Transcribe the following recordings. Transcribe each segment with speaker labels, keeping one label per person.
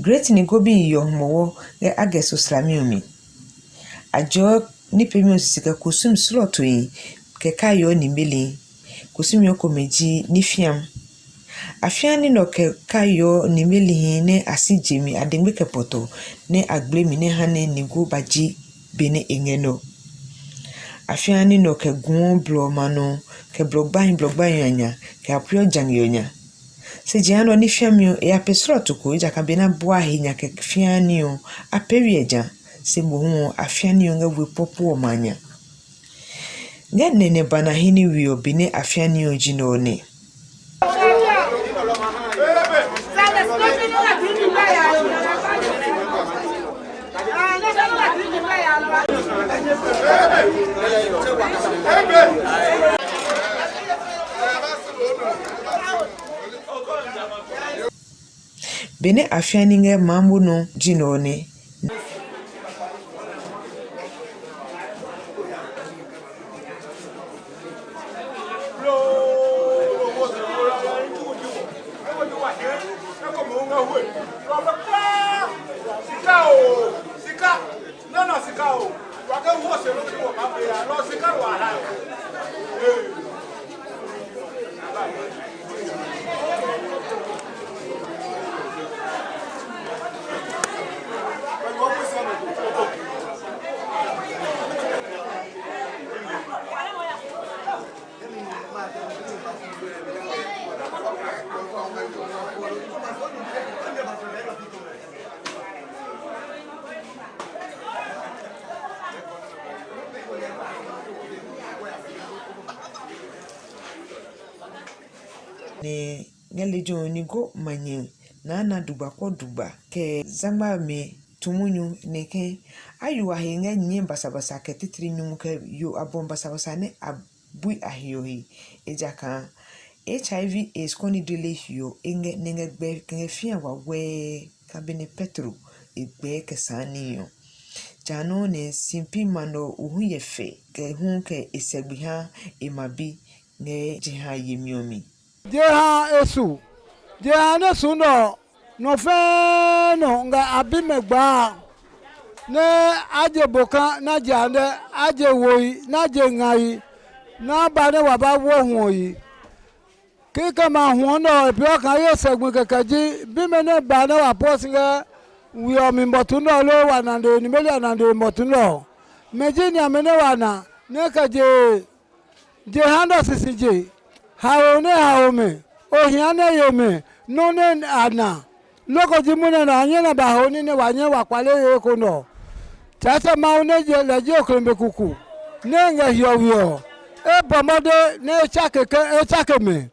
Speaker 1: Great Ningo bi yo Homowo ge ageso slamiomi. Ajo ni pemi osika kusum sloto yi keka yo ni meli. Kusum yo komeji ni fiam. Afian ni no keka yo ni meli ne asijemi adengbe kepoto ne agblemi ne hane Ningo baji bene engeno. Afian ni no ke guon blo mano ke blogba yanya ke aprio jangyonya. Se jiano ni fiamio e apesro toko ija kabena bua hinya ke fianio aperi eja se mohu afianio nga wepopo omanya. Nge nene bana hini wio bine afianio jino ne. Bene afianinge mambo no jinone. Ne ngelejo Ningo manye na duba kwa duba ke zamba me tumunyu neke ayu ahinga nye basabasa ke titri nyumu ke yo abon basabasa ne abui ahiyohi ejaka HIV is koni dele hiyo enge nenge gbe kenge fia wawe kabine petro igbe kesani yo jano ne simpi mano uhu yefe ke hun ke isegbiha imabi nge jiha yemiomi
Speaker 2: Jeha esu. Jeha nesu no fe no nga abimegba. Ne aje boka na jande aje woyi na je ngai na bane waba wo huoyi. Kika ma huono epio kan yesegun kekeji bimene bane wa posinga wi mi mbotuno lo wanande ni meli anande mbotuno. Meji ni amene wana ne kaje jeha ndo sisije. Haome ohiane yeme none ana loko jimune na anyena bahoni ne wanye wakwale yeko no tata maune je leje okrembe kuku nenge hiyo e bomode ne chakeme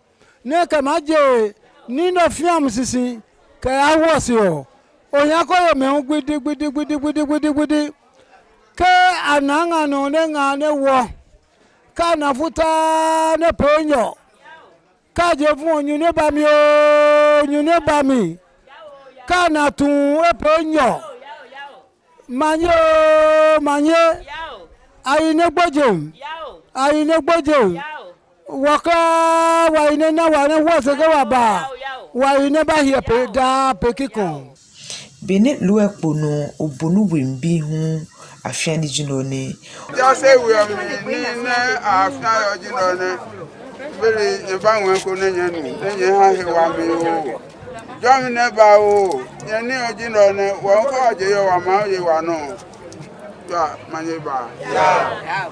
Speaker 2: ne kamaje nino fiam sisi ke awosio ohiyako yeme gbidi ke ananga no ne ngane wo kana futa ne penyo kaje fún oyún ní bá mi kana tún epenyo manye ayine gboje waka waine na wane wose ke waba waine ba hie pe da pe kikon
Speaker 1: bene luwe pono obonu wembi hu afiani jino ne
Speaker 3: just say we are ni na afna jino ne bere eba won ko ne nya nu enye ha he wa mi o jo mi ne ba o ye ni oji no ne won ko aje yo wa ma ye wa no ya manye ba ya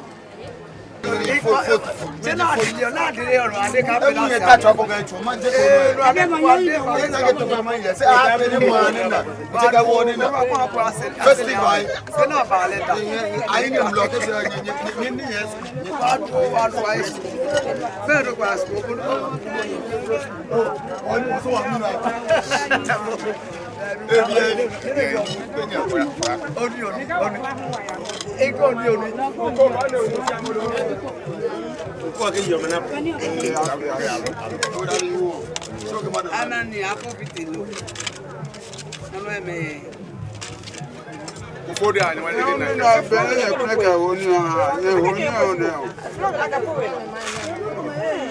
Speaker 4: Tena ndio na dire oro ade ka pe na ta cho ko ga chu ma je ko ade ma ye na ge to ba ma ye se a be ni mo ani na je ga wo ni na ko ko ase festival se na ba le ta ai ni mlo ke se ni yes ni pa do wa do ai be do kwa so ko o ni so wa ni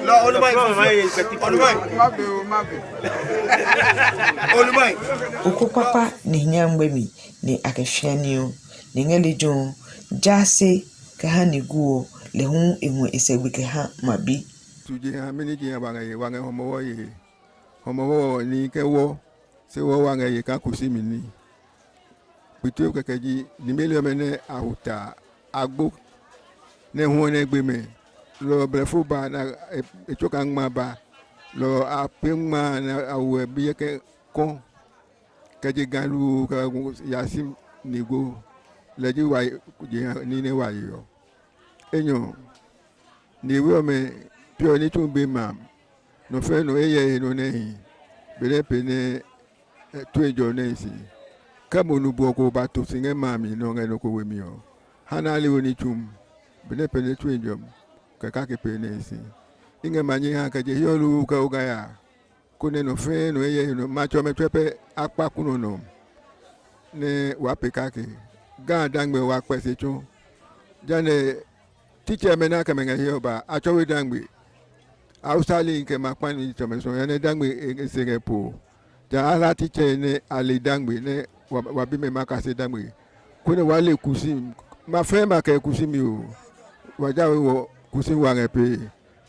Speaker 4: na
Speaker 1: Oko papa ni nyambemi ni akefyanio ni ngelijo jase kaha ni guo le hu enwe isegbe kaha mabi
Speaker 5: tuje ha mini je wanga homowo ye homowo ni kewo se wo wanga ye ka kusimi ni pitu kekeji ni mele mene ahuta agbo ne hu ne gbe me lo brefu ba na echoka ngma ba lo apengma na awe biye ke kon keji galu ka yasim nigo leji wa je ni ne wa yo enyo ni wo me pio ni tun be mam no fe no eye no nehi bele pene tu ejo nesi kamo nu boko ba to singe mami no ngeno ko wemi o hana le woni tum bele pene tu ejo ka ke pene si inge manyi ha ka je yolu ka ugaya kone no fe no eye no macho me twepe apa kuno no ne wa pekake ga dangbe wa kwese chu jane teacher mena ka menga hioba achowe dangbe ausali nke makwani chomeso ene dangbe esege po ja ala teacher ne ali dangbe ne wabi me makase dangbe kone wale kusim ma fe ma ke kusimi o waja wo kusim wa ngepe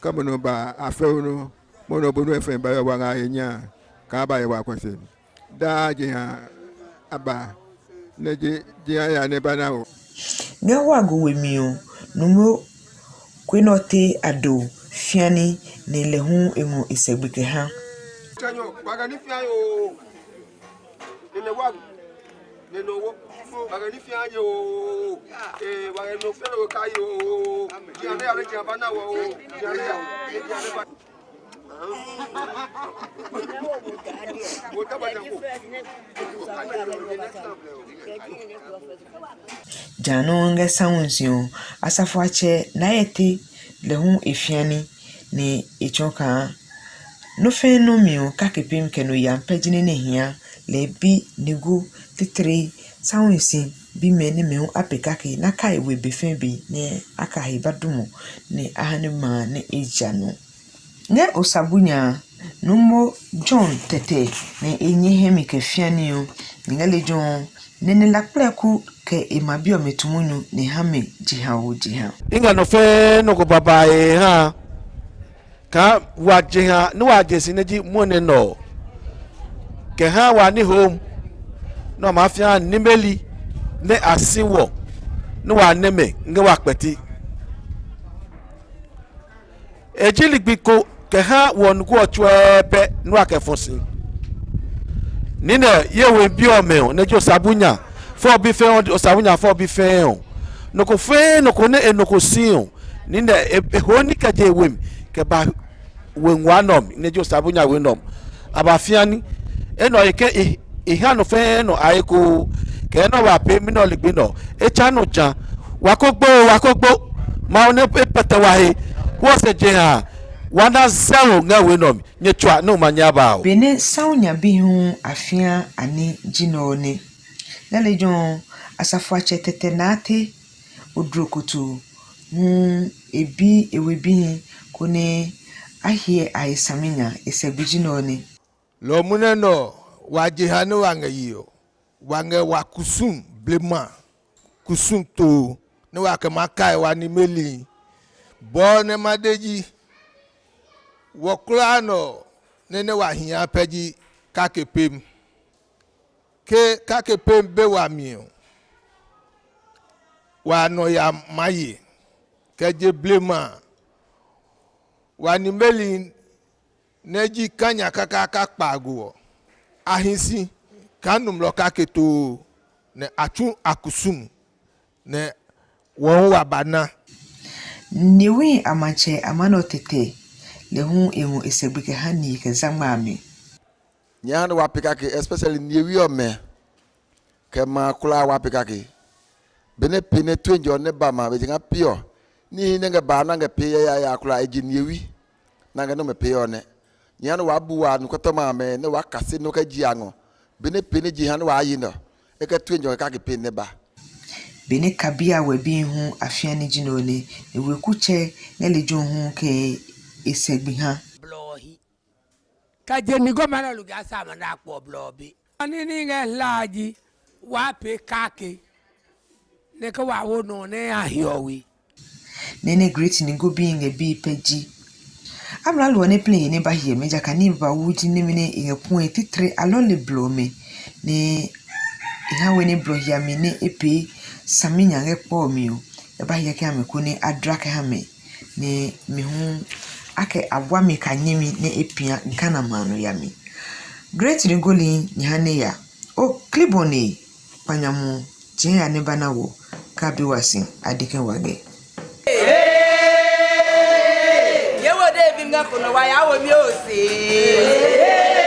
Speaker 5: kama no ba afeono mono bonu efe ba wa nga enya ka ba wa kwese da je ha aba ne je ya ne bana o
Speaker 1: ngewa go wemio numo kwenote ado fiani ne le hu enwe isegbe kaha
Speaker 4: Chanyo, bagani fiayo. Nene wa. Nene wo. Bagani fiayo. Bagani no fero kayo. Diane ale jabana wo. Diane ba.
Speaker 1: jano nge sawunsiyo asafo ache na yete le hu efiani ne echoka no fe no mio kakepim keno yampejine ne hia le bi nigu titre sawunsi bi me ne me hu apekake na kai we befen bi ne aka hibadumo ne ahane ma ne ejano ne osabunya numo John tete ne enye hemi kefiani yo ngale John nene lakplaku ke emabio metumunu ne hame jiha
Speaker 6: inga no fe no ko baba e ha ka wa jiha no wa jesi ne ji mone no ke ha wa ni home no mafia nimeli ne asiwo no wa neme nge wa peti ejili gbiko ke ha won ko chwepe no akefosin nina yewe bi o me ne jo sabunya fo bi fe o sabunya fo bi fe o no ko fe no ko ne no ko sin nina ho ni ka je wem ke ba wenwanom ne jo sabunya wenom abafiani eno eke ha no fe no aiko ke no wa pe mi no le gbe no e cha no jan wakogbo ma o ne pete wa he wo se je ha wana zero nga wenom nye twa no manya ba o
Speaker 1: bene saunya bi hu afia ani jino ne nale jon asafo ache tete nate odrokotu ebi ewebi kone ahie aisaminya esebijino ne
Speaker 7: lo muneno wajihanu wangayo wange wakusum blema kusum to ne wakamakai wani meli bone madeji woklano nene wahia peji kakepem ke kakepem be wamio wano ya maye keje blema wani meli neji kanya kaka kpago ahinsi kanum lo kaketo ne atu akusum ne won wabana
Speaker 1: niwe amache amano tete le hu emu esebike hani ke zamami
Speaker 8: nyane wapikake especially niwi ome ke ma kula wapikake bene pene twenjo ne bama be jinga pio ni nenge ba na nge pe ya kula eji niwi na nge no me pe one nyane wabu wa nkoto ma me ne wakase no ka ji ango bene pene ji han wa ayi no e ka twenjo ka ke pene ba
Speaker 1: bene kabia we bi hu afia ni jinole e we kuche ne le jo hu ke esegbi ha
Speaker 9: blohi kaje Ningo mana luga sama na po blobi ani ninga laji wa pe kake ne ka wa wo no ne ahiowi
Speaker 1: nene great Ningo being a bee peji amra lo ne play ne ba hie meja kani ba wuji ne mine e point titre alole blow me ne ha we ne blow hia me ne epe saminya repo mi o e ba hie ka me ko ne adrake ha me ne me hu ake abwa me kanyemi ne epia nkana manu ya me great Ningo li nyane ya o kliboni panyamu je ya ne bana wo ka bi wasi adiken wage
Speaker 10: yewo de bi nga kono wa ya wo mi o se